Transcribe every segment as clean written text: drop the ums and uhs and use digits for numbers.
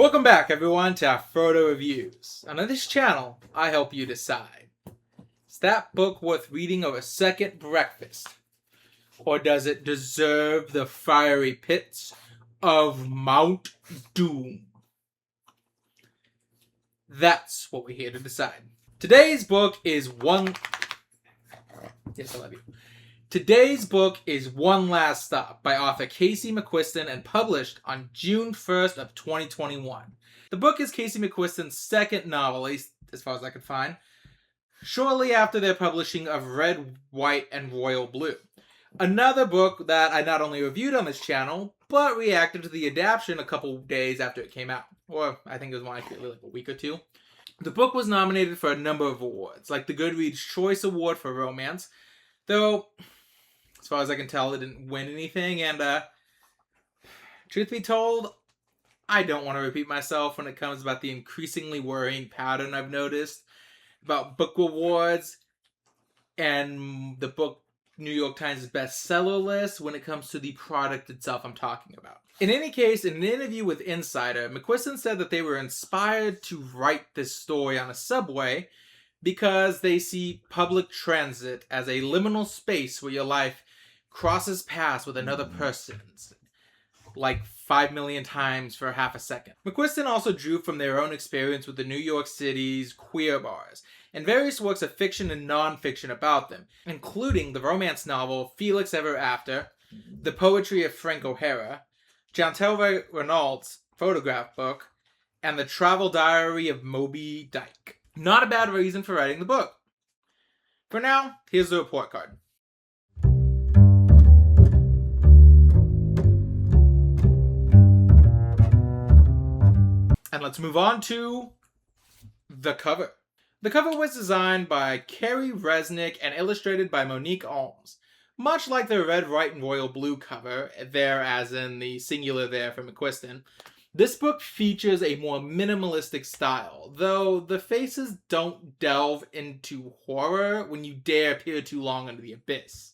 Welcome back, everyone, to Afrodo Reviews. And on this channel, I help you decide. Is that book worth reading over a second breakfast? Or does it deserve the fiery pits of Mount Doom? That's what we're here to decide. Today's book is One Last Stop by author Casey McQuiston and published on June 1st of 2021. The book is Casey McQuiston's second novel, at least as far as I could find, shortly after their publishing of Red, White, and Royal Blue. Another book that I not only reviewed on this channel, but reacted to the adaptation a couple days after it came out. Or I think it was like a week or two. The book was nominated for a number of awards, like the Goodreads Choice Award for Romance, though, as far as I can tell, it didn't win anything, and truth be told, I don't want to repeat myself when it comes about the increasingly worrying pattern I've noticed about book awards and the book New York Times bestseller list when it comes to the product itself I'm talking about. In any case, in an interview with Insider, McQuiston said that they were inspired to write this story on a subway because they see public transit as a liminal space where your life crosses paths with another person's, like 5 million times for half a second. McQuiston also drew from their own experience with the New York City's queer bars, and various works of fiction and non-fiction about them, including the romance novel Felix Ever After, the poetry of Frank O'Hara, Chantal Renault's photograph book, and the travel diary of Moby Dyke. Not a bad reason for writing the book. For now, here's the report card. And let's move on to the cover. The cover was designed by Carrie Resnick and illustrated by Monique Alms. Much like the Red, White, and Royal Blue cover, there as in the singular there for McQuiston, this book features a more minimalistic style, though the faces don't delve into horror when you dare peer too long into the abyss.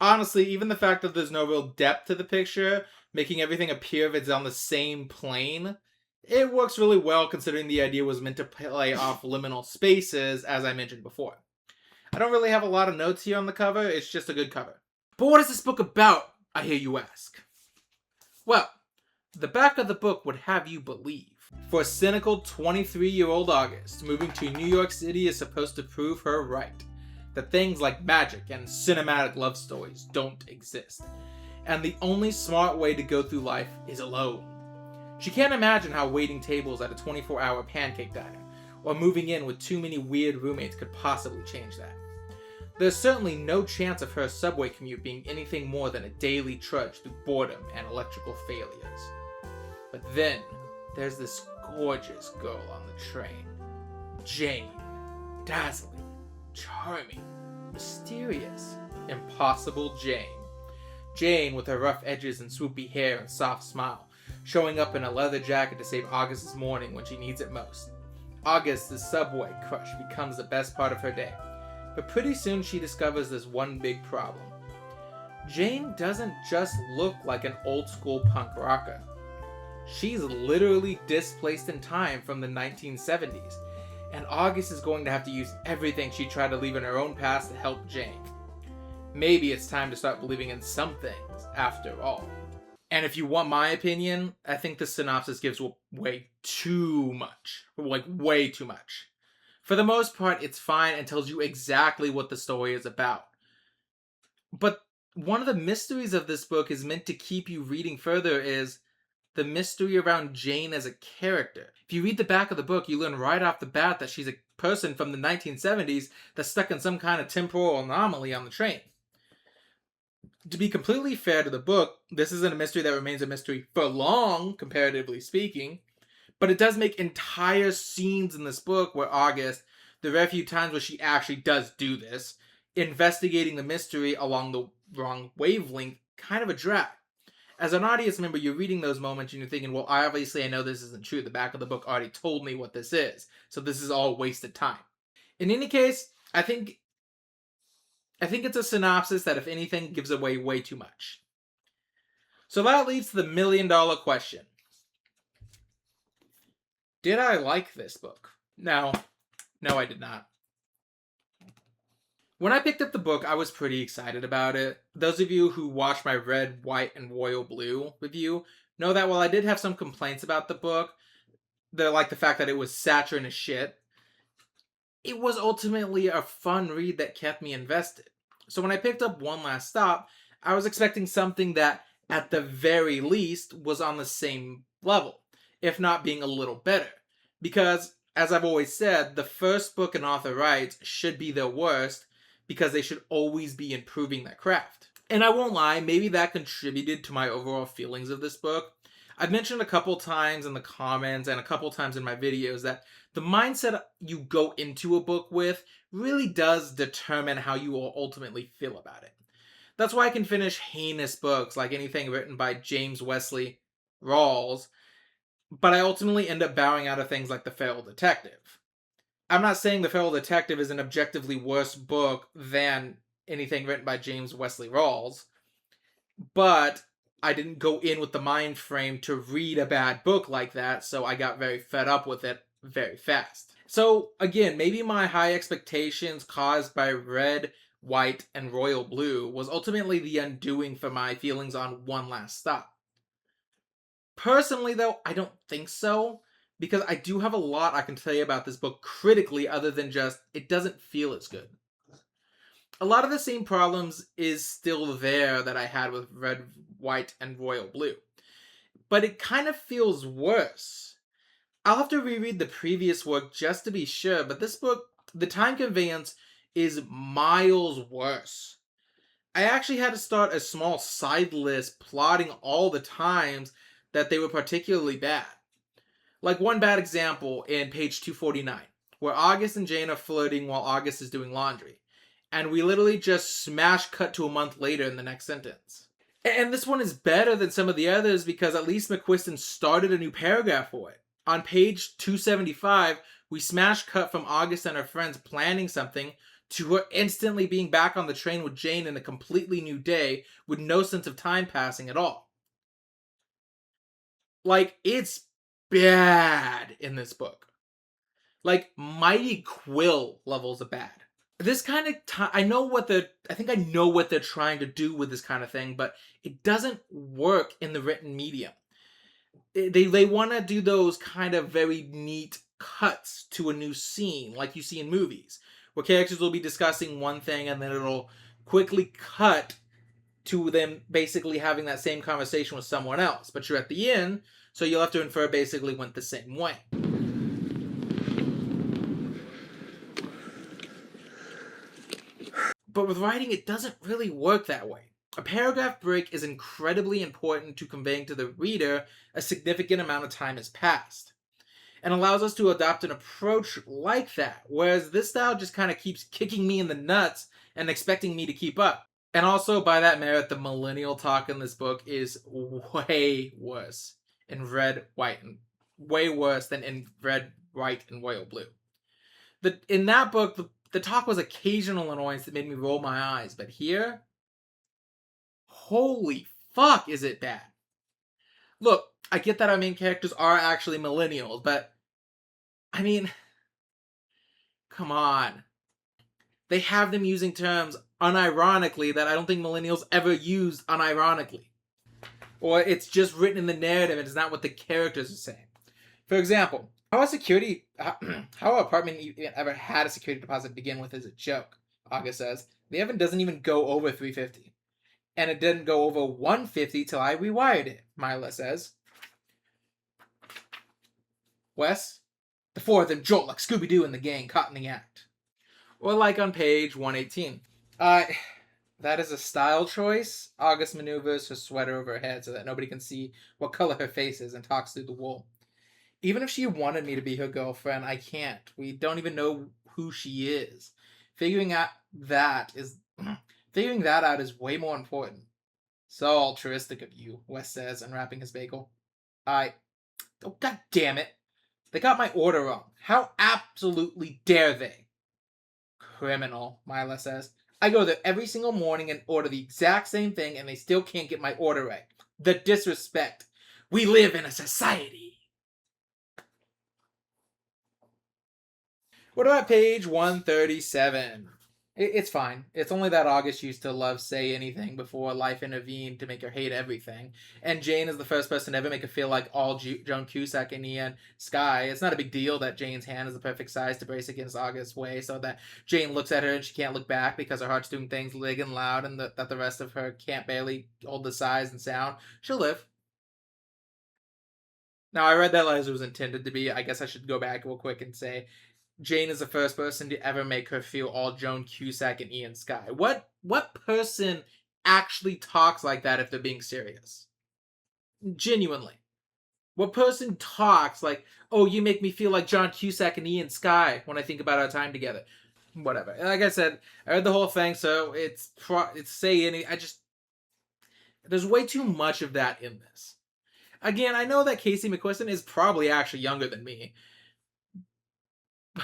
Honestly, even the fact that there's no real depth to the picture, making everything appear if it's on the same plane, it works really well considering the idea was meant to play off liminal spaces, as I mentioned before. I don't really have a lot of notes here on the cover, it's just a good cover. But what is this book about, I hear you ask? Well, the back of the book would have you believe. For a cynical 23-year-old August, moving to New York City is supposed to prove her right. That things like magic and cinematic love stories don't exist. And the only smart way to go through life is alone. She can't imagine how waiting tables at a 24-hour pancake diner, or moving in with too many weird roommates could possibly change that. There's certainly no chance of her subway commute being anything more than a daily trudge through boredom and electrical failures. But then, there's this gorgeous girl on the train. Jane. Dazzling. Charming. Mysterious. Impossible Jane. Jane with her rough edges and swoopy hair and soft smile, showing up in a leather jacket to save August's morning when she needs it most. August's subway crush becomes the best part of her day. But pretty soon she discovers there's one big problem. Jane doesn't just look like an old-school punk rocker. She's literally displaced in time from the 1970s, and August is going to have to use everything she tried to leave in her own past to help Jane. Maybe it's time to start believing in some things, after all. And if you want my opinion, I think the synopsis gives way too much. Way too much. For the most part, it's fine and tells you exactly what the story is about. But one of the mysteries of this book is meant to keep you reading further is the mystery around Jane as a character. If you read the back of the book, you learn right off the bat that she's a person from the 1970s that's stuck in some kind of temporal anomaly on the train. To be completely fair to the book, this isn't a mystery that remains a mystery for long, comparatively speaking, but it does make entire scenes in this book where August, the very few times where she actually does do this, investigating the mystery along the wrong wavelength, kind of a drag. As an audience member, you're reading those moments and you're thinking, well, obviously I know this isn't true. The back of the book already told me what this is, so this is all wasted time. In any case, I think it's a synopsis that, if anything, gives away way too much. So that leads to the million-dollar question. Did I like this book? No. No, I did not. When I picked up the book, I was pretty excited about it. Those of you who watched my red, white, and royal blue review know that while I did have some complaints about the book, like the fact that it was saccharine as shit, it was ultimately a fun read that kept me invested. So when I picked up One Last Stop, I was expecting something that, at the very least, was on the same level, if not being a little better. Because, as I've always said, the first book an author writes should be their worst, because they should always be improving their craft. And I won't lie, maybe that contributed to my overall feelings of this book. I've mentioned a couple times in the comments and a couple times in my videos that the mindset you go into a book with really does determine how you will ultimately feel about it. That's why I can finish heinous books like anything written by James Wesley Rawls, but I ultimately end up bowing out of things like The Feral Detective. I'm not saying The Feral Detective is an objectively worse book than anything written by James Wesley Rawls, but I didn't go in with the mind frame to read a bad book like that, so I got very fed up with it very fast. So again, maybe my high expectations caused by red, white, and royal blue was ultimately the undoing for my feelings on One Last Stop. Personally though, I don't think so, because I do have a lot I can tell you about this book critically other than just, it doesn't feel as good. A lot of the same problems is still there that I had with red, white, and royal blue. But it kind of feels worse. I'll have to reread the previous work just to be sure, but this book, the time conveyance, is miles worse. I actually had to start a small side list plotting all the times that they were particularly bad. Like one bad example in page 249, where August and Jane are flirting while August is doing laundry. And we literally just smash cut to a month later in the next sentence. And this one is better than some of the others because at least McQuiston started a new paragraph for it. On page 275, we smash cut from August and her friends planning something to her instantly being back on the train with Jane in a completely new day with no sense of time passing at all. Like, it's bad in this book. Like, Mighty Quill levels of bad. This kind of I think I know what they're trying to do with this kind of thing, but it doesn't work in the written medium. They want to do those kind of very neat cuts to a new scene like you see in movies, where characters will be discussing one thing and then it'll quickly cut to them basically having that same conversation with someone else, but you're at the end, so you'll have to infer basically went the same way. But with writing, it doesn't really work that way. A paragraph break is incredibly important to conveying to the reader a significant amount of time has passed, and allows us to adopt an approach like that, whereas this style just kind of keeps kicking me in the nuts and expecting me to keep up. And also, by that merit, the millennial talk in this book is way worse in red, white, and way worse than in red, white, and royal blue. In that book, the talk was occasional annoyance that made me roll my eyes, but here, holy fuck, is it bad. Look, I get that our main characters are actually millennials, but, I mean, come on. They have them using terms unironically that I don't think millennials ever used unironically. Or it's just written in the narrative and it's not what the characters are saying. For example, how an apartment ever had a security deposit to begin with is a joke, August says. The oven doesn't even go over 350. And it didn't go over 150 till I rewired it, Mila says. Wes, the four of them jolt like Scooby-Doo and the gang caught in the act. Or like on page 118. That is a style choice. August maneuvers her sweater over her head so that nobody can see what color her face is and talks through the wool. Even if she wanted me to be her girlfriend, I can't. We don't even know who she is. Figuring that out is way more important. So altruistic of you, Wes says, unwrapping his bagel. Oh, god damn it. They got my order wrong. How absolutely dare they? Criminal, Mila says. I go there every single morning and order the exact same thing and they still can't get my order right. The disrespect. We live in a society. What about page 137? It's fine. It's only that August used to love say anything before life intervened to make her hate everything. And Jane is the first person to ever make her feel like all Joan Cusack and Ian Sky. It's not a big deal that Jane's hand is the perfect size to brace against August's way, so that Jane looks at her and she can't look back because her heart's doing things big and loud, and that the rest of her can't barely hold the size and sound. She'll live. Now, I read that as it was intended to be. I guess I should go back real quick and say Jane is the first person to ever make her feel all Joan Cusack and Ian Sky. What person actually talks like that if they're being serious? Genuinely. What person talks like, oh, you make me feel like John Cusack and Ian Sky when I think about our time together? Whatever. Like I said, I read the whole thing, so it's say any. There's way too much of that in this. Again, I know that Casey McQuiston is probably actually younger than me.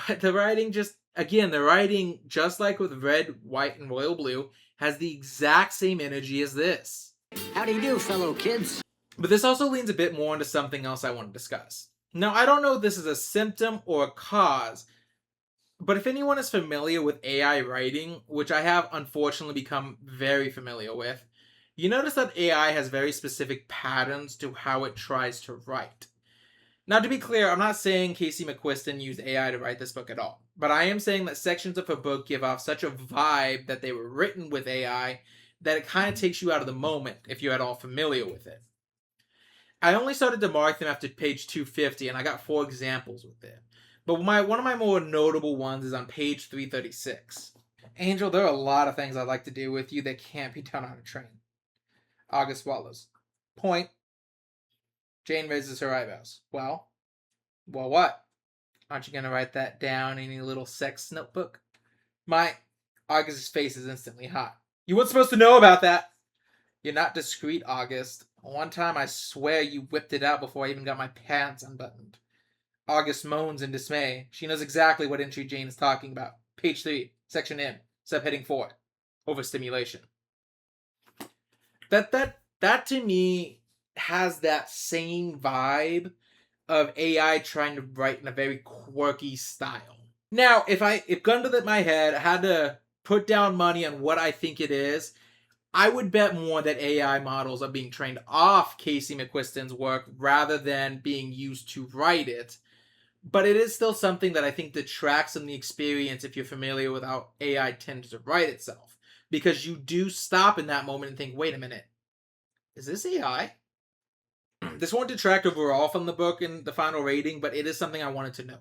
But the writing just like with Red, White, and Royal Blue, has the exact same energy as this. How do you do, fellow kids? But this also leans a bit more into something else I want to discuss. Now, I don't know if this is a symptom or a cause, but if anyone is familiar with AI writing, which I have unfortunately become very familiar with, you notice that AI has very specific patterns to how it tries to write. Now, to be clear, I'm not saying Casey McQuiston used AI to write this book at all, but I am saying that sections of her book give off such a vibe that they were written with AI that it kind of takes you out of the moment if you're at all familiar with it. I only started to mark them after page 250, and I got 4 examples with it. But one of my more notable ones is on page 336. Angel, there are a lot of things I'd like to do with you that can't be done on a train. August swallows. Point. Jane raises her eyebrows. Well, what? Aren't you going to write that down in your little sex notebook? August's face is instantly hot. You weren't supposed to know about that. You're not discreet, August. One time I swear you whipped it out before I even got my pants unbuttoned. August moans in dismay. She knows exactly what entry Jane is talking about. Page 3, section M, subheading 4. Overstimulation. That to me has that same vibe of AI trying to write in a very quirky style. Now, if gun to my head, I had to put down money on what I think it is, I would bet more that AI models are being trained off Casey McQuiston's work rather than being used to write it. But it is still something that I think detracts from the experience if you're familiar with how AI tends to write itself. Because you do stop in that moment and think, wait a minute, is this AI? This won't detract overall from the book and the final rating, but it is something I wanted to know.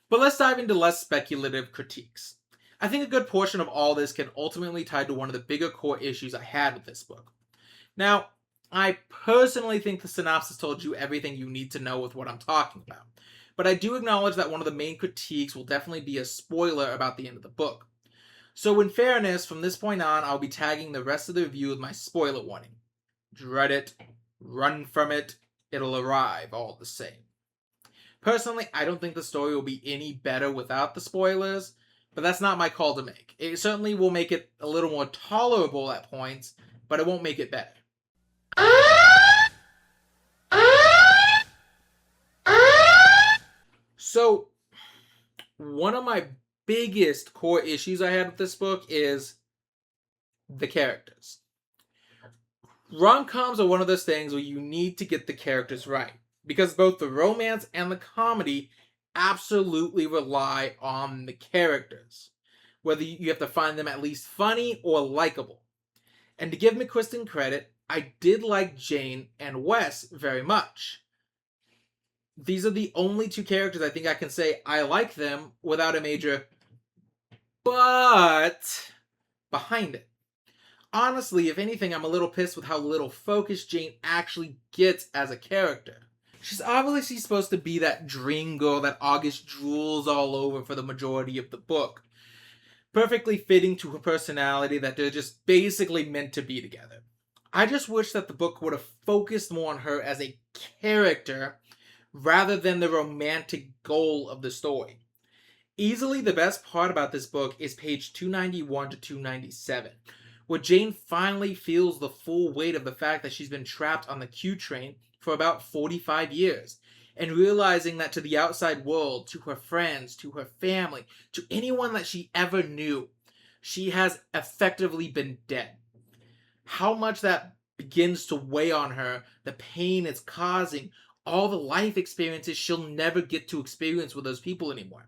But let's dive into less speculative critiques. I think a good portion of all this can ultimately tie to one of the bigger core issues I had with this book. Now, I personally think the synopsis told you everything you need to know with what I'm talking about, but I do acknowledge that one of the main critiques will definitely be a spoiler about the end of the book. So in fairness, from this point on, I'll be tagging the rest of the review with my spoiler warning. Dread it, run from it, it'll arrive all the same. Personally, I don't think the story will be any better without the spoilers, but that's not my call to make. It certainly will make it a little more tolerable at points, but it won't make it better. So, one of my biggest core issues I had with this book is the characters. Rom-coms are one of those things where you need to get the characters right, because both the romance and the comedy absolutely rely on the characters, whether you have to find them at least funny or likable. And to give McQuiston credit, I did like Jane and Wes very much. These are the only 2 characters I think I can say I like them without a major but behind it. Honestly, if anything, I'm a little pissed with how little focus Jane actually gets as a character. She's obviously supposed to be that dream girl that August drools all over for the majority of the book. Perfectly fitting to her personality that they're just basically meant to be together. I just wish that the book would have focused more on her as a character rather than the romantic goal of the story. Easily the best part about this book is page 291 to 297, where Jane finally feels the full weight of the fact that she's been trapped on the Q train for about 45 years, and realizing that to the outside world, to her friends, to her family, to anyone that she ever knew, she has effectively been dead. How much that begins to weigh on her, the pain it's causing, all the life experiences she'll never get to experience with those people anymore.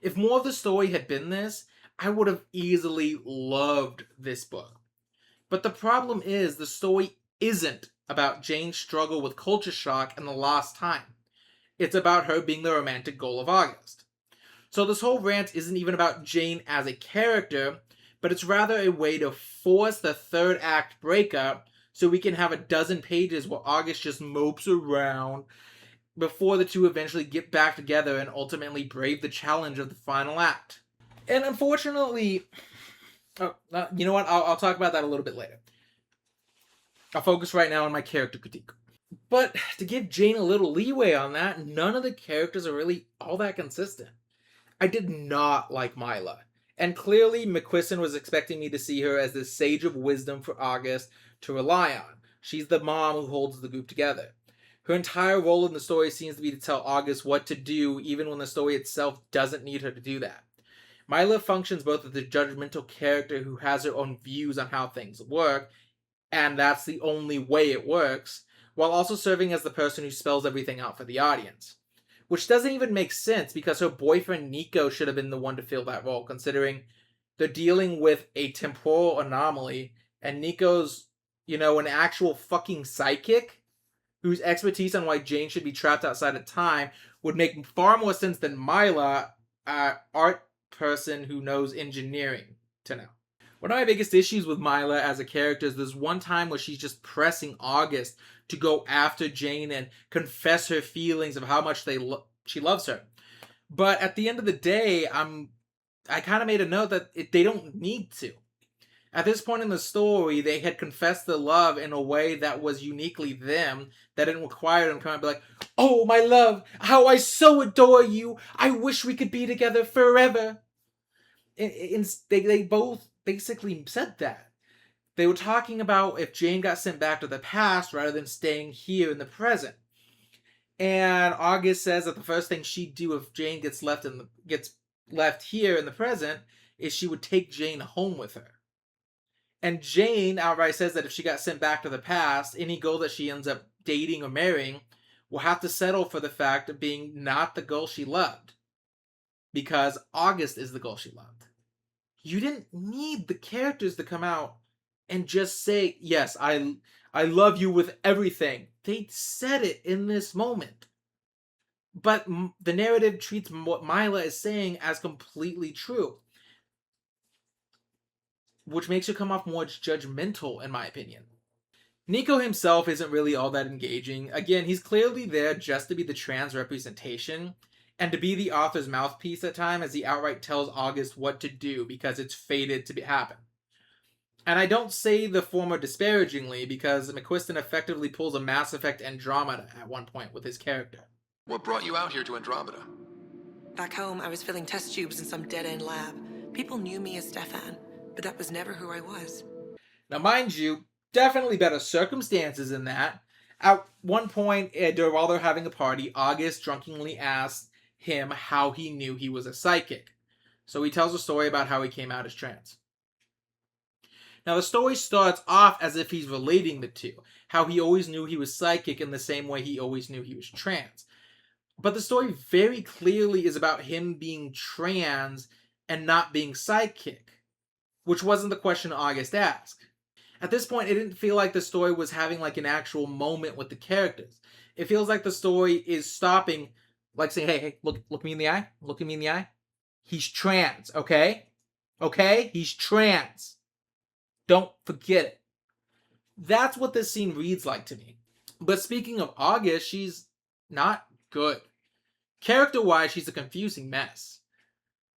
If more of the story had been this, I would have easily loved this book. But the problem is, the story isn't about Jane's struggle with culture shock and the lost time. It's about her being the romantic goal of August. So this whole rant isn't even about Jane as a character, but it's rather a way to force the third act breakup so we can have a dozen pages where August just mopes around before the two eventually get back together and ultimately brave the challenge of the final act. And unfortunately, you know what? I'll talk about that a little bit later. I'll focus right now on my character critique. But to give Jane a little leeway on that, none of the characters are really all that consistent. I did not like Mila. And clearly, McQuiston was expecting me to see her as this sage of wisdom for August to rely on. She's the mom who holds the group together. Her entire role in the story seems to be to tell August what to do, even when the story itself doesn't need her to do that. Mila functions both as a judgmental character who has her own views on how things work, and that's the only way it works, while also serving as the person who spells everything out for the audience. Which doesn't even make sense because her boyfriend Nico should have been the one to fill that role, considering they're dealing with a temporal anomaly, and Nico's, an actual fucking psychic whose expertise on why Jane should be trapped outside of time would make far more sense than Mila, an art person who knows engineering, to know. One of my biggest issues with Mila as a character is there's one time where she's just pressing August to go after Jane and confess her feelings of how much she loves her. But at the end of the day, I kind of made a note that they don't need to. At this point in the story, they had confessed their love in a way that was uniquely them, that didn't require them to come and be like, "Oh, my love, how I so adore you. I wish we could be together forever." They both basically said that. They were talking about if Jane got sent back to the past rather than staying here in the present. And August says that the first thing she'd do if Jane gets left here in the present is she would take Jane home with her. And Jane outright says that if she got sent back to the past, any girl that she ends up dating or marrying will have to settle for the fact of being not the girl she loved. Because August is the girl she loved. You didn't need the characters to come out and just say, "Yes, I love you with everything." They said it in this moment. But the narrative treats what Mila is saying as completely true, which makes her come off more judgmental, in my opinion. Nico himself isn't really all that engaging. Again, he's clearly there just to be the trans representation, and to be the author's mouthpiece at times as he outright tells August what to do because it's fated to happen. And I don't say the former disparagingly because McQuiston effectively pulls a Mass Effect Andromeda at one point with his character. What brought you out here to Andromeda? Back home, I was filling test tubes in some dead-end lab. People knew me as Stefan, but that was never who I was. Now, mind you, definitely better circumstances than that. At one point, while they're having a party, August drunkenly asks him how he knew he was a psychic. So he tells a story about how he came out as trans. Now, the story starts off as if he's relating the two, how he always knew he was psychic in the same way he always knew he was trans. But the story very clearly is about him being trans and not being psychic, which wasn't the question August asked. At this point, it didn't feel like the story was having like an actual moment with the characters. It feels like the story is stopping, like saying, hey, look me in the eye. Look at me in the eye. He's trans, okay? Okay? He's trans. Don't forget it. That's what this scene reads like to me. But speaking of August, she's not good. Character-wise, she's a confusing mess.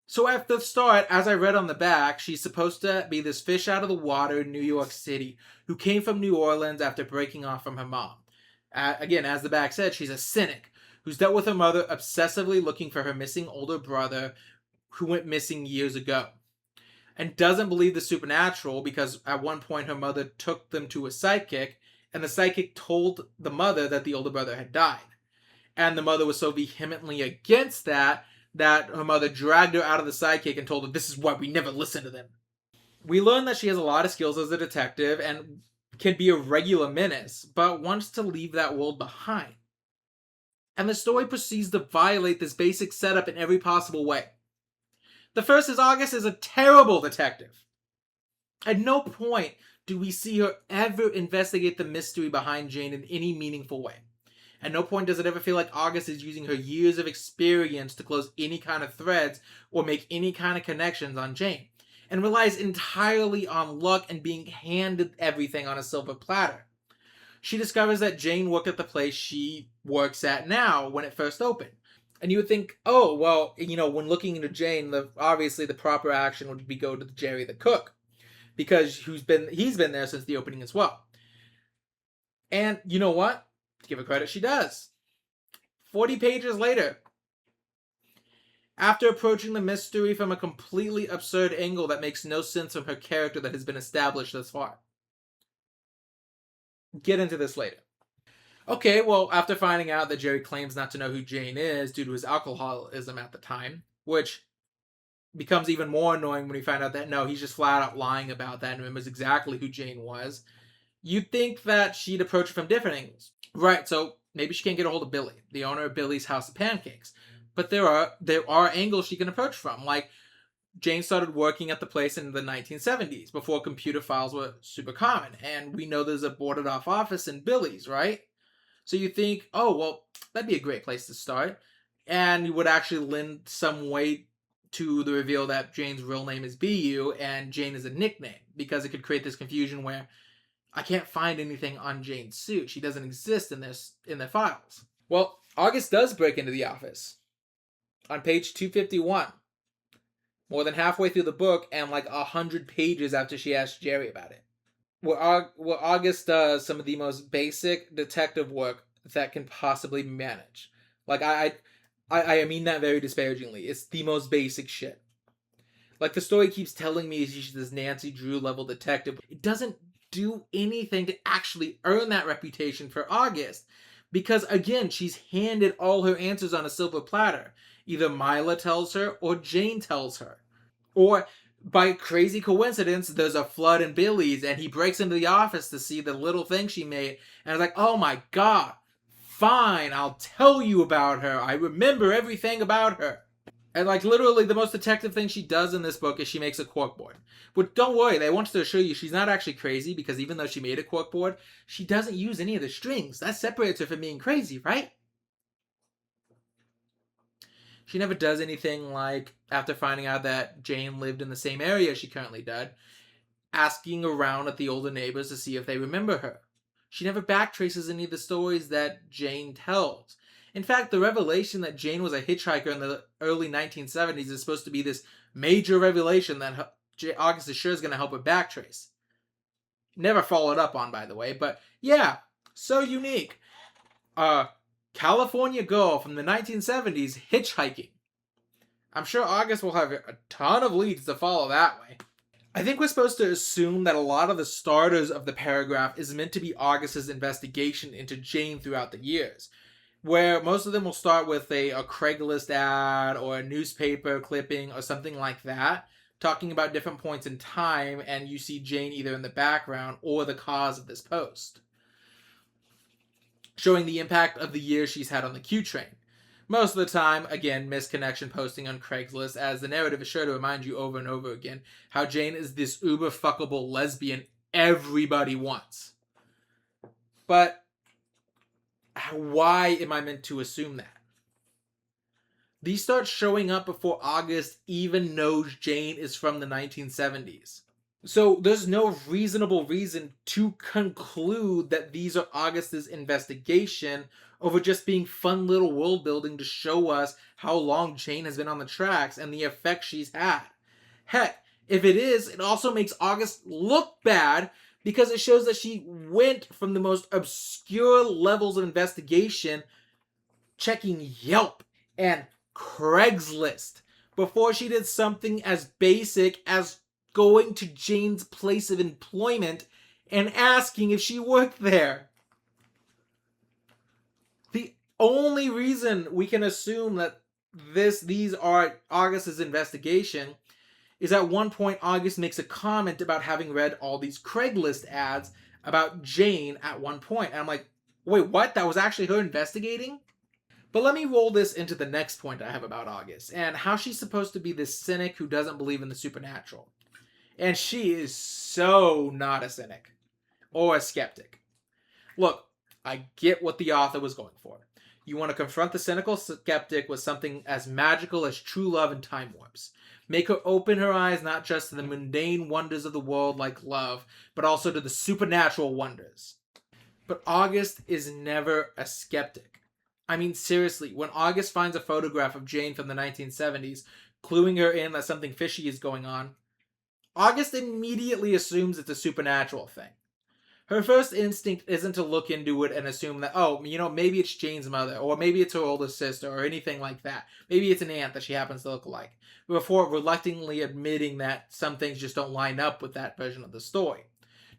So at the start, as I read on the back, she's supposed to be this fish out of the water in New York City who came from New Orleans after breaking off from her mom. Again, as the back said, she's a cynic who's dealt with her mother obsessively looking for her missing older brother who went missing years ago. And doesn't believe the supernatural because at one point her mother took them to a psychic and the psychic told the mother that the older brother had died. And the mother was so vehemently against that her mother dragged her out of the sidekick and told her, this is why we never listen to them. We learn that she has a lot of skills as a detective and can be a regular menace, but wants to leave that world behind. And the story proceeds to violate this basic setup in every possible way. The first is August is a terrible detective. At no point do we see her ever investigate the mystery behind Jane in any meaningful way. At no point does it ever feel like August is using her years of experience to close any kind of threads or make any kind of connections on Jane, and relies entirely on luck and being handed everything on a silver platter. She discovers that Jane worked at the place she works at now when it first opened. And you would think, oh, well, when looking into Jane, obviously the proper action would be go to Jerry the cook, because he's been there since the opening as well. And you know what? To give her credit, she does. 40 pages later, after approaching the mystery from a completely absurd angle that makes no sense from her character that has been established thus far. Get into this later. Okay, well, after finding out that Jerry claims not to know who Jane is due to his alcoholism at the time, which becomes even more annoying when we find out that no, he's just flat out lying about that and remembers exactly who Jane was, you'd think that she'd approach it from different angles. Right, so maybe she can't get a hold of Billy, the owner of Billy's House of Pancakes. But there are angles she can approach from, like Jane started working at the place in the 1970s, before computer files were super common, and we know there's a boarded off office in Billy's, right? So you think, oh, well, that'd be a great place to start, and you would actually lend some weight to the reveal that Jane's real name is BU, and Jane is a nickname, because it could create this confusion where I can't find anything on Jane's suit. She doesn't exist in their files. Well, August does break into the office on page 251. More than halfway through the book and like 100 pages after she asked Jerry about it. Where August does some of the most basic detective work that can possibly be managed. Like, I mean that very disparagingly. It's the most basic shit. Like, the story keeps telling me she's this Nancy Drew level detective. It doesn't do anything to actually earn that reputation for August. Because, again, she's handed all her answers on a silver platter. Either Mila tells her or Jane tells her. Or, by crazy coincidence, there's a flood in Billy's and he breaks into the office to see the little thing she made. And it's like, oh my god, fine, I'll tell you about her. I remember everything about her. And like literally the most detective thing she does in this book is she makes a corkboard. But don't worry, they want to show you she's not actually crazy, because even though she made a corkboard, she doesn't use any of the strings. That separates her from being crazy, right? She never does anything like, after finding out that Jane lived in the same area she currently did, asking around at the older neighbors to see if they remember her. She never backtraces any of the stories that Jane tells. In fact, the revelation that Jane was a hitchhiker in the early 1970s is supposed to be this major revelation that August is sure is going to help her backtrace. Never followed up on, by the way, but yeah, so unique. California girl from the 1970s hitchhiking. I'm sure August will have a ton of leads to follow that way. I think we're supposed to assume that a lot of the starters of the paragraph is meant to be August's investigation into Jane throughout the years, where most of them will start with a Craigslist ad or a newspaper clipping or something like that, talking about different points in time, and you see Jane either in the background or the cause of this post, showing the impact of the years she's had on the Q train. Most of the time, again, misconnection posting on Craigslist, as the narrative is sure to remind you over and over again how Jane is this uber fuckable lesbian everybody wants. But why am I meant to assume that? These start showing up before August even knows Jane is from the 1970s. So there's no reasonable reason to conclude that these are August's investigation over just being fun little world building to show us how long Jane has been on the tracks and the effect she's had. Heck, if it is, it also makes August look bad because it shows that she went from the most obscure levels of investigation, checking Yelp and Craigslist, before she did something as basic as going to Jane's place of employment and asking if she worked there. The only reason we can assume that these are August's investigation is at one point August makes a comment about having read all these Craigslist ads about Jane at one point. And I'm like, wait, what? That was actually her investigating? But let me roll this into the next point I have about August, and how she's supposed to be this cynic who doesn't believe in the supernatural. And she is so not a cynic or a skeptic. Look, I get what the author was going for. You want to confront the cynical skeptic with something as magical as true love and time warps. Make her open her eyes not just to the mundane wonders of the world like love, but also to the supernatural wonders. But August is never a skeptic. I mean, seriously, when August finds a photograph of Jane from the 1970s, cluing her in that something fishy is going on, August immediately assumes it's a supernatural thing. Her first instinct isn't to look into it and assume that, oh, maybe it's Jane's mother, or maybe it's her older sister, or anything like that. Maybe it's an aunt that she happens to look like, before reluctantly admitting that some things just don't line up with that version of the story.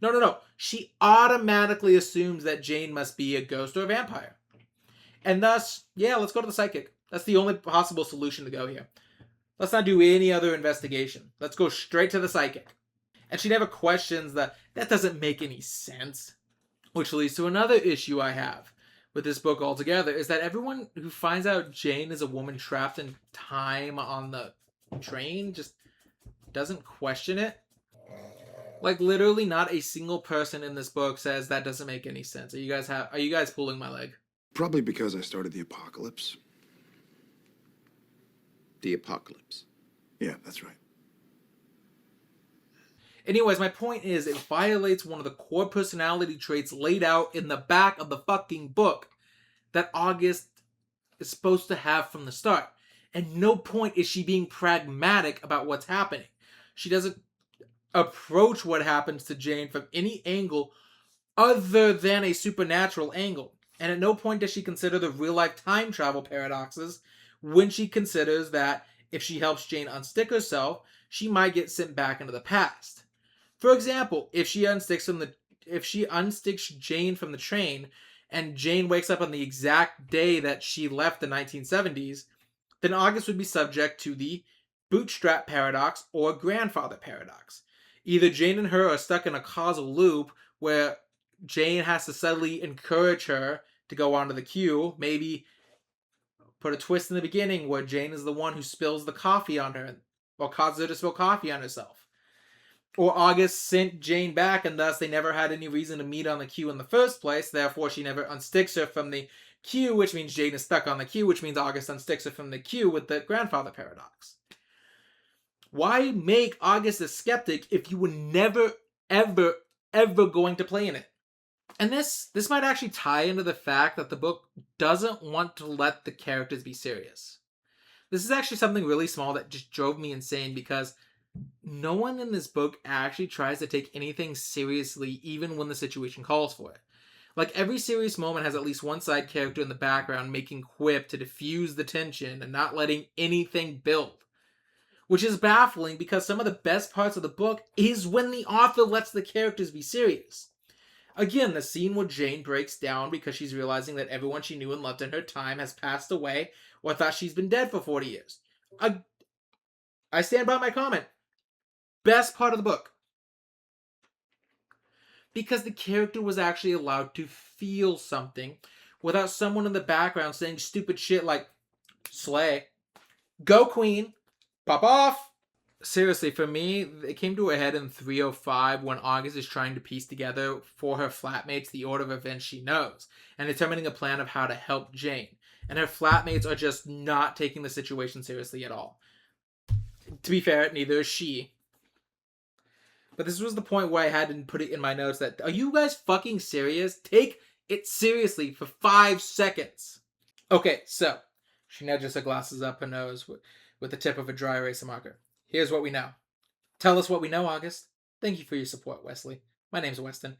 No. She automatically assumes that Jane must be a ghost or a vampire. And thus, yeah, let's go to the psychic. That's the only possible solution to go here. Let's not do any other investigation. Let's go straight to the psychic. And she never questions that doesn't make any sense. Which leads to another issue I have with this book altogether, is that everyone who finds out Jane is a woman trapped in time on the train just doesn't question it. Like, literally not a single person in this book says that doesn't make any sense. Are you guys pulling my leg? Probably because I started the apocalypse. The apocalypse. Yeah, that's right. Anyways, my point is, it violates one of the core personality traits laid out in the back of the fucking book that August is supposed to have from the start. And no point is she being pragmatic about what's happening. She doesn't approach what happens to Jane from any angle other than a supernatural angle. And at no point does she consider the real-life time travel paradoxes when she considers that if she helps Jane unstick herself, she might get sent back into the past. For example, if she unsticks Jane from the train, and Jane wakes up on the exact day that she left the 1970s, then August would be subject to the bootstrap paradox or grandfather paradox. Either Jane and her are stuck in a causal loop where Jane has to subtly encourage her to go onto the queue, maybe put a twist in the beginning where Jane is the one who spills the coffee on her, or causes her to spill coffee on herself. Or August sent Jane back, and thus they never had any reason to meet on the queue in the first place, therefore she never unsticks her from the queue, which means Jane is stuck on the queue, which means August unsticks her from the queue with the grandfather paradox. Why make August a skeptic if you were never, ever, ever going to play in it? And this might actually tie into the fact that the book doesn't want to let the characters be serious. This is actually something really small that just drove me insane, because no one in this book actually tries to take anything seriously, even when the situation calls for it. Like, every serious moment has at least one side character in the background making quip to diffuse the tension and not letting anything build. Which is baffling, because some of the best parts of the book is when the author lets the characters be serious. Again, the scene where Jane breaks down because she's realizing that everyone she knew and loved in her time has passed away, or thought she's been dead for 40 years. I stand by my comment. Best part of the book. Because the character was actually allowed to feel something without someone in the background saying stupid shit like, slay, go queen, pop off. Seriously, for me, it came to a head in 305 when August is trying to piece together for her flatmates the order of events she knows, and determining a plan of how to help Jane. And her flatmates are just not taking the situation seriously at all. To be fair, neither is she. But this was the point where I had to put it in my notes that, are you guys fucking serious? Take it seriously for 5 seconds. Okay, so, she nudges her glasses up her nose with the tip of a dry eraser marker. Here's what we know. Tell us what we know, August. Thank you for your support, Wesley. My name's Weston.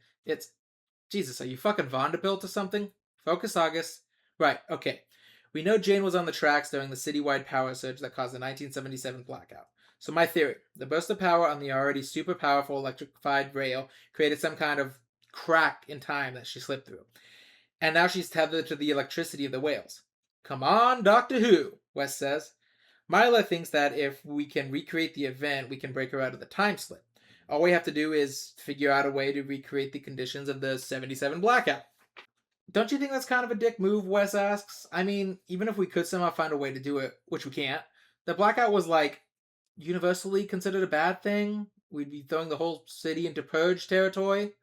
Jesus, are you fucking Vanderbilt or something? Focus, August. Right, okay. We know Jane was on the tracks during the citywide power surge that caused the 1977 blackout. So my theory, the burst of power on the already super powerful electrified rail created some kind of crack in time that she slipped through. And now she's tethered to the electricity of the whales. Come on, Doctor Who, West says. Mila thinks that if we can recreate the event, we can break her out of the time slip. All we have to do is figure out a way to recreate the conditions of the 77 blackout. Don't you think that's kind of a dick move, Wes asks? I mean, even if we could somehow find a way to do it, which we can't, the blackout was like universally considered a bad thing. We'd be throwing the whole city into purge territory.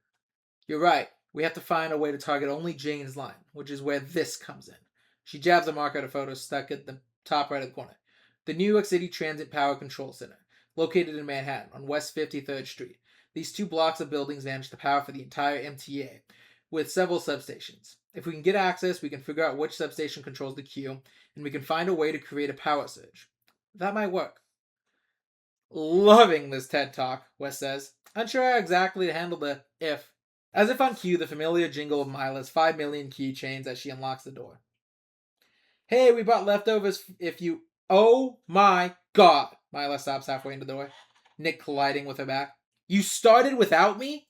You're right. We have to find a way to target only Jane's line, which is where this comes in. She jabs a marker at a photo stuck at the top right of the corner. The New York City Transit Power Control Center, located in Manhattan on West 53rd Street. These 2 blocks of buildings manage the power for the entire MTA, with several substations. If we can get access, we can figure out which substation controls the queue, and we can find a way to create a power surge. That might work. Loving this TED Talk, Wes says. Unsure how exactly to handle the if. As if on cue, the familiar jingle of Mila's 5 million keychains as she unlocks the door. Hey, we brought leftovers if you... Oh my god! Mila stops halfway into the door, Nick colliding with her back. You started without me?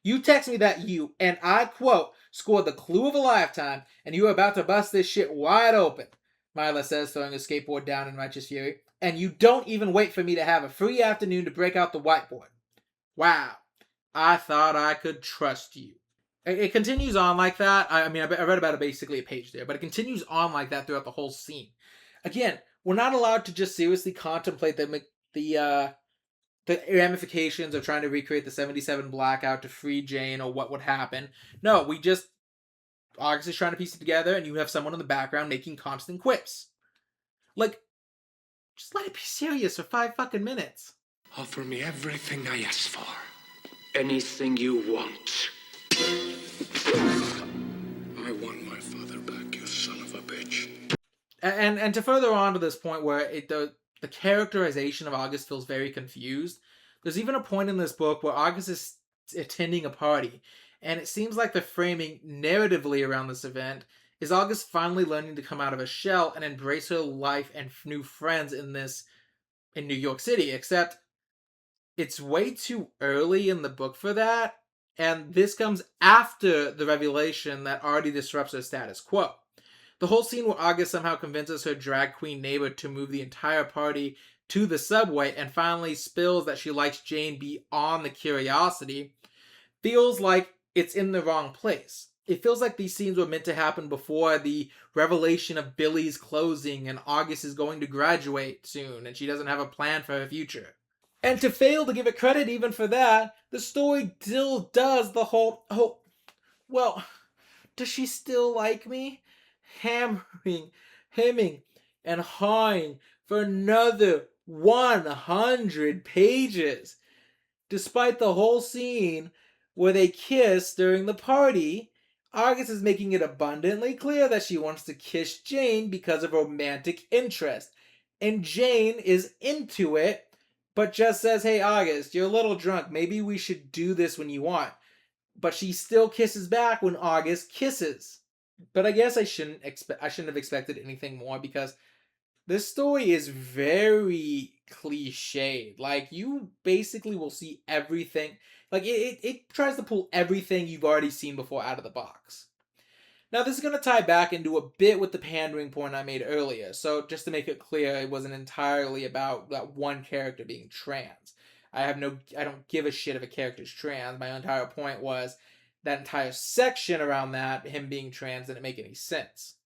You text me that you, and I quote, scored the clue of a lifetime, and you were about to bust this shit wide open, Mila says, throwing a skateboard down in righteous fury. And you don't even wait for me to have a free afternoon to break out the whiteboard. Wow. I thought I could trust you. It continues on like that. I mean, I read about it basically a page there, but it continues on like that throughout the whole scene. Again, we're not allowed to just seriously contemplate the ramifications of trying to recreate the 77 blackout to free Jane or what would happen. No, August is trying to piece it together, and you have someone in the background making constant quips. Like, just let it be serious for 5 fucking minutes. Offer me everything I ask for. Anything you want. I want my father back, you son of a bitch. And to further on to this point where the characterization of August feels very confused, there's even a point in this book where August is attending a party, and it seems like the framing narratively around this event is August finally learning to come out of a shell and embrace her life and new friends in New York City, except it's way too early in the book for that, and this comes after the revelation that already disrupts her status quo. The whole scene where August somehow convinces her drag queen neighbor to move the entire party to the subway and finally spills that she likes Jane beyond the curiosity feels like it's in the wrong place. It feels like these scenes were meant to happen before the revelation of Billy's closing and August is going to graduate soon and she doesn't have a plan for her future. And to fail to give it credit even for that, the story still does the whole, well, does she still like me? Hemming, and hawing for another 100 pages. Despite the whole scene where they kiss during the party, August is making it abundantly clear that she wants to kiss Jane because of romantic interest. And Jane is into it, but just says, hey August, you're a little drunk, maybe we should do this when you want. But she still kisses back when August kisses. But I guess I shouldn't have expected anything more because this story is very cliched. Like, you basically will see everything. Like, it tries to pull everything you've already seen before out of the box. Now, this is going to tie back into a bit with the pandering point I made earlier. So, just to make it clear, it wasn't entirely about that one character being trans. I don't give a shit if a character's trans. My entire point was that entire section around that, him being trans, didn't make any sense.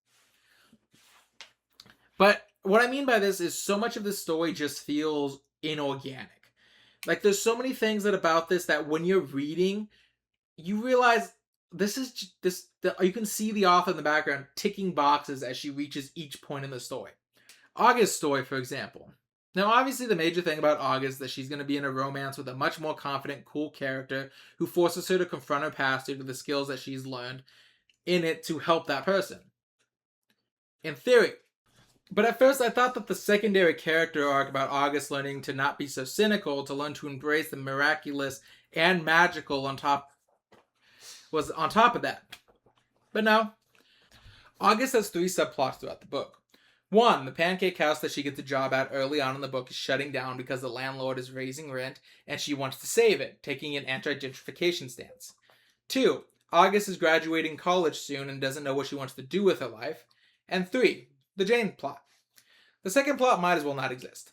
But what I mean by this is so much of this story just feels inorganic. Like, there's so many things about this that when you're reading, you realize you can see the author in the background ticking boxes as she reaches each point in the story. August's story, for example. Now, obviously, the major thing about August is that she's going to be in a romance with a much more confident, cool character who forces her to confront her past due to the skills that she's learned in it to help that person. In theory. But at first, I thought that the secondary character arc about August learning to not be so cynical, to learn to embrace the miraculous and magical was on top of that. But no. August has 3 subplots throughout the book. 1, the pancake house that she gets a job at early on in the book is shutting down because the landlord is raising rent and she wants to save it, taking an anti-gentrification stance. 2, August is graduating college soon and doesn't know what she wants to do with her life. And 3, the Jane plot. The second plot might as well not exist.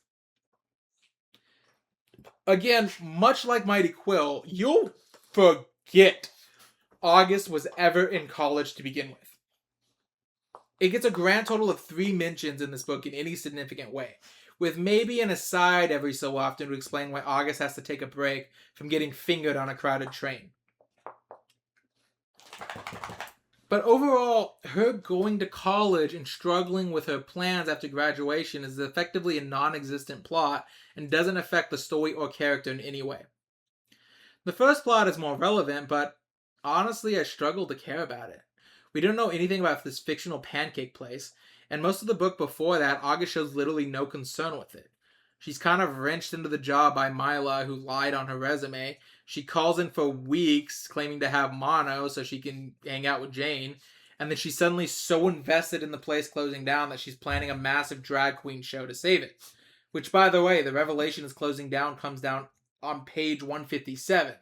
Again, much like Mighty Quill, you'll forget August was ever in college to begin with. It gets a grand total of 3 mentions in this book in any significant way, with maybe an aside every so often to explain why August has to take a break from getting fingered on a crowded train. But overall, her going to college and struggling with her plans after graduation is effectively a non-existent plot and doesn't affect the story or character in any way. The first plot is more relevant, but honestly I struggle to care about it. We don't know anything about this fictional pancake place, and most of the book before that, August shows literally no concern with it. She's kind of wrenched into the job by Mila, who lied on her resume. She calls in for weeks, claiming to have mono so she can hang out with Jane. And then she's suddenly so invested in the place closing down that she's planning a massive drag queen show to save it. Which, by the way, the revelation is closing down comes down on page 157.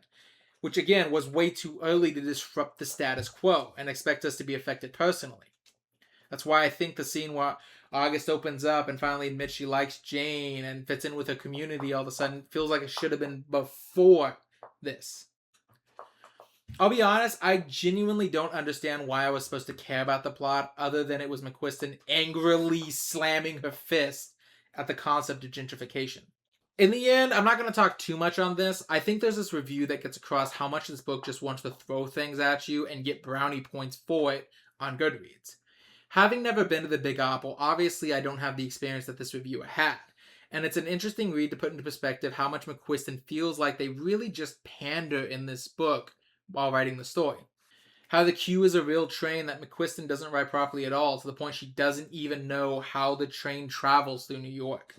Which, again, was way too early to disrupt the status quo and expect us to be affected personally. That's why I think the scene where August opens up and finally admits she likes Jane and fits in with her community all of a sudden feels like it should have been before this. I'll be honest, I genuinely don't understand why I was supposed to care about the plot other than it was McQuiston angrily slamming her fist at the concept of gentrification. In the end, I'm not going to talk too much on this. I think there's this review that gets across how much this book just wants to throw things at you and get brownie points for it on Goodreads. Having never been to the Big Apple, obviously I don't have the experience that this reviewer had. And it's an interesting read to put into perspective how much McQuiston feels like they really just pander in this book while writing the story. How the Q is a real train that McQuiston doesn't write properly at all, to the point she doesn't even know how the train travels through New York.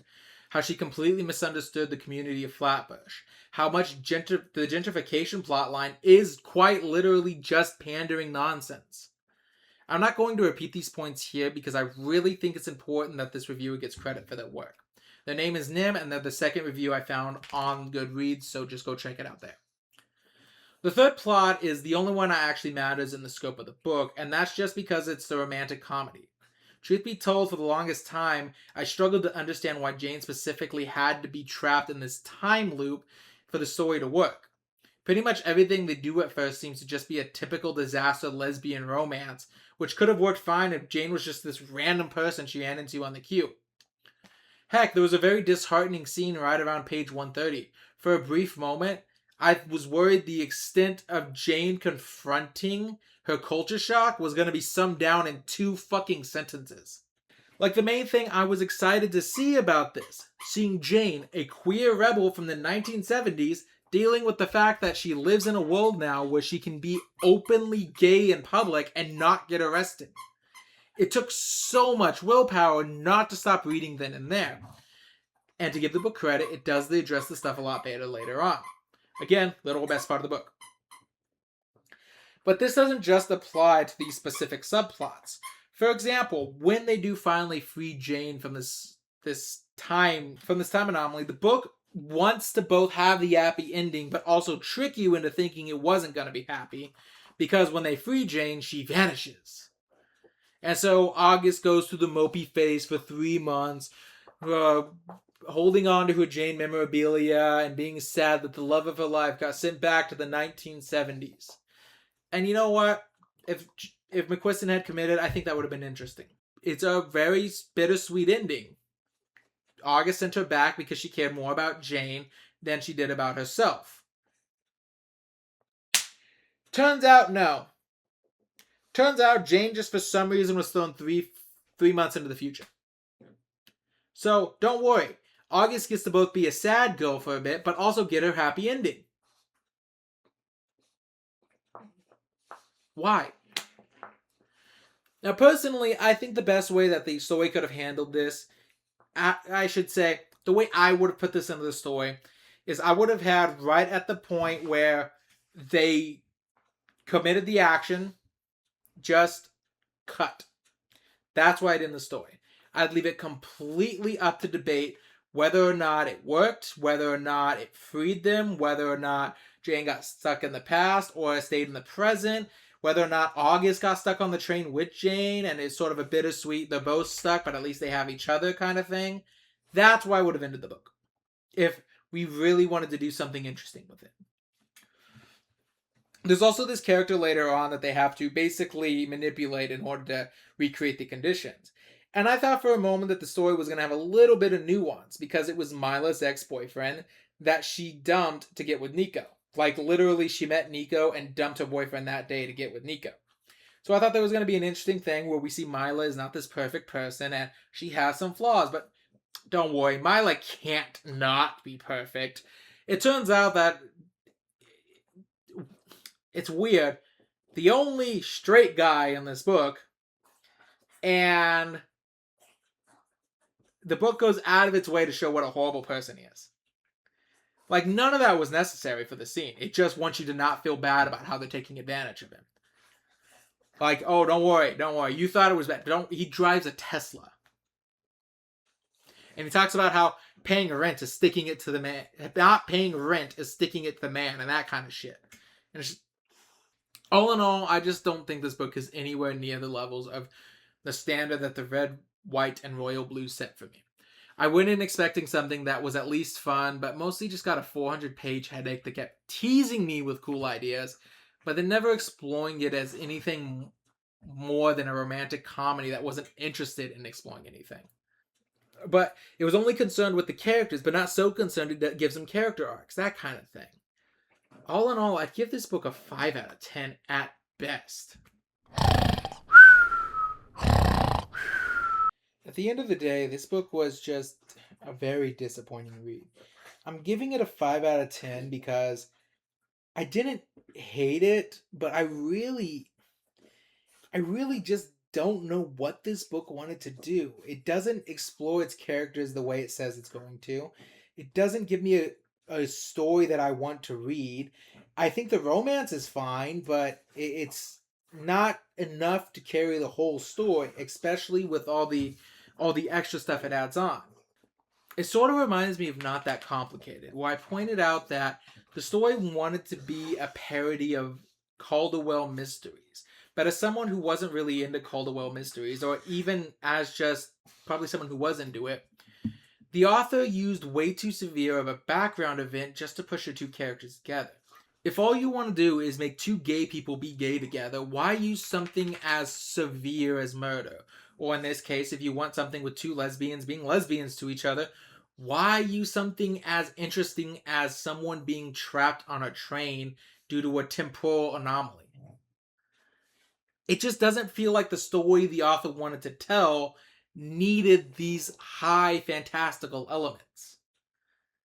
How she completely misunderstood the community of Flatbush. How much the gentrification plotline is quite literally just pandering nonsense. I'm not going to repeat these points here because I really think it's important that this reviewer gets credit for their work. Their name is Nim, and they're the second review I found on Goodreads, so just go check it out there. The third plot is the only one that actually matters in the scope of the book, and that's just because it's the romantic comedy. Truth be told, for the longest time, I struggled to understand why Jane specifically had to be trapped in this time loop for the story to work. Pretty much everything they do at first seems to just be a typical disaster lesbian romance, which could have worked fine if Jane was just this random person she ran into on the queue. Heck, there was a very disheartening scene right around page 130. For a brief moment, I was worried the extent of Jane confronting her culture shock was going to be summed down in 2 fucking sentences. Like, the main thing I was excited to see about this, seeing Jane, a queer rebel from the 1970s, dealing with the fact that she lives in a world now where she can be openly gay in public and not get arrested. It took so much willpower not to stop reading then and there. And to give the book credit, it does address the stuff a lot better later on. Again, literal best part of the book. But this doesn't just apply to these specific subplots. For example, when they do finally free Jane from this time anomaly, the book wants to both have the happy ending, but also trick you into thinking it wasn't going to be happy, because when they free Jane, she vanishes. And so August goes through the mopey phase for 3 months, holding on to her Jane memorabilia and being sad that the love of her life got sent back to the 1970s. And you know what? If McQuiston had committed, I think that would have been interesting. It's a very bittersweet ending. August sent her back because she cared more about Jane than she did about herself. Turns out, no. Turns out Jane just for some reason was thrown three months into the future. So, don't worry. August gets to both be a sad girl for a bit, but also get her happy ending. Why? Now, personally, I think the best way that the story could have handled this, I should say, the way I would have put this into the story, is I would have had right at the point where they committed the action, just cut. That's why I did in the story. I'd leave it completely up to debate whether or not it worked, whether or not it freed them, whether or not Jane got stuck in the past or stayed in the present, Whether or not August got stuck on the train with Jane and it's sort of a bittersweet, they're both stuck, but at least they have each other kind of thing. That's why I would have ended the book. If we really wanted to do something interesting with it. There's also this character later on that they have to basically manipulate in order to recreate the conditions. And I thought for a moment that the story was going to have a little bit of nuance because it was Mila's ex-boyfriend that she dumped to get with Nico. Like, literally, she met Nico and dumped her boyfriend that day to get with Nico. So I thought there was going to be an interesting thing where we see Mila is not this perfect person and she has some flaws. But don't worry, Mila can't not be perfect. It turns out that it's weird. The only straight guy in this book, and the book goes out of its way to show what a horrible person he is. Like, none of that was necessary for the scene. It just wants you to not feel bad about how they're taking advantage of him. Like, oh, don't worry. You thought it was bad. He drives a Tesla. And he talks about how paying rent is sticking it to the man. Not paying rent is sticking it to the man and that kind of shit. And it's just, all in all, I just don't think this book is anywhere near the levels of the standard that the red, white, and royal blue set for me. I went in expecting something that was at least fun, but mostly just got a 400-page headache that kept teasing me with cool ideas, but then never exploring it as anything more than a romantic comedy that wasn't interested in exploring anything. But it was only concerned with the characters, but not so concerned it gives them character arcs, that kind of thing. All in all, I'd give this book a 5 out of 10 at best. At the end of the day, this book was just a very disappointing read. I'm giving it a 5 out of 10 because I didn't hate it, but I really just don't know what this book wanted to do. It doesn't explore its characters the way it says it's going to. It doesn't give me a story that I want to read. I think the romance is fine, but it's not enough to carry the whole story, especially with all the extra stuff it adds on. It sort of reminds me of Not That Complicated, where I pointed out that the story wanted to be a parody of Calderwell mysteries. But as someone who wasn't really into Calderwell mysteries, or even as just probably someone who was into it, the author used way too severe of a background event just to push the two characters together. If all you want to do is make two gay people be gay together, why use something as severe as murder? Or in this case, if you want something with two lesbians being lesbians to each other, why use something as interesting as someone being trapped on a train due to a temporal anomaly? It just doesn't feel like the story the author wanted to tell needed these high fantastical elements.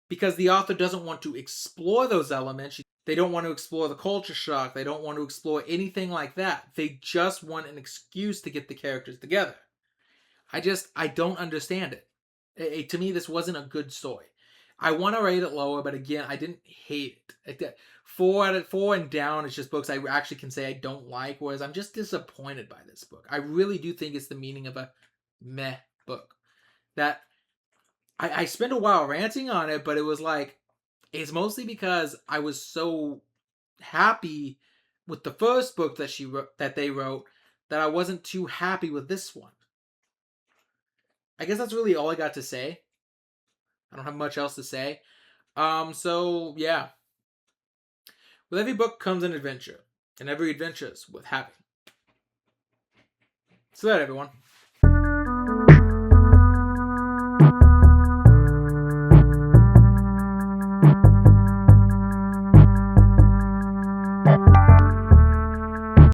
Because the author doesn't want to explore those elements. They don't want to explore the culture shock. They don't want to explore anything like that. They just want an excuse to get the characters together. I don't understand it. To me, this wasn't a good story. I want to rate it lower, but again, I didn't hate it. 4 out of 4 and down is just books I actually can say I don't like, whereas I'm just disappointed by this book. I really do think it's the meaning of a meh book. That I spent a while ranting on it, but it was like, it's mostly because I was so happy with the first book that they wrote that I wasn't too happy with this one. I guess that's really all I got to say. I don't have much else to say. So yeah. With every book comes an adventure, and every adventure's worth having. So that, everyone.